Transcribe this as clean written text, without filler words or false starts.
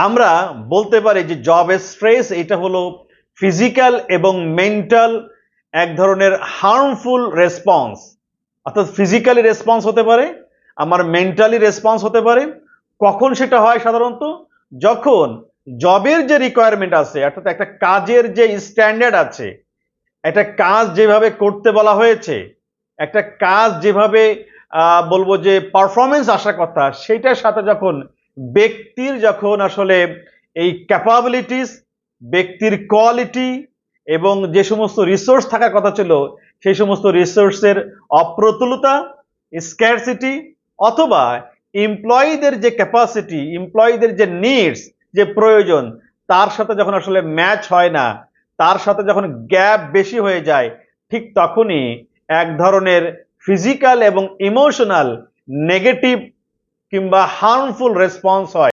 আমরা বলতে পারি যে জব স্ট্রেস এটা হলো ফিজিক্যাল এবং মেন্টাল এক ধরনের হার্মফুল রেসপন্স। অর্থাৎ ফিজিক্যালি রেসপন্স হতে পারে, আমার মেন্টালি রেসপন্স হতে পারে। কখন সেটা হয়? সাধারণত যখন জবের যে রিকোয়ারমেন্ট আছে, অর্থাৎ একটা কাজের যে স্ট্যান্ডার্ড আছে, একটা কাজ যেভাবে করতে বলা হয়েছে, একটা কাজ যেভাবে বলবো যে পারফরমেন্স আসার কথা, সেটার সাথে যখন ব্যক্তির যখন আসলে এই ক্যাপাবিলিটিস, ব্যক্তির কোয়ালিটি এবং যে সমস্ত রিসোর্স থাকার কথা ছিল, সেই সমস্ত রিসোর্সের অপ্রতুলতা, স্ক্যারসিটি, অথবা এমপ্লয়ীদের যে ক্যাপাসিটি, এমপ্লয়ীদের যে নিডস, যে প্রয়োজন, তার সাথে যখন আসলে ম্যাচ হয় না, তার সাথে যখন গ্যাপ বেশি হয়ে যায়, ঠিক তখনই এক ধরনের ফিজিক্যাল এবং ইমোশনাল নেগেটিভ কিংবা হার্মফুল রেসপন্স হয়।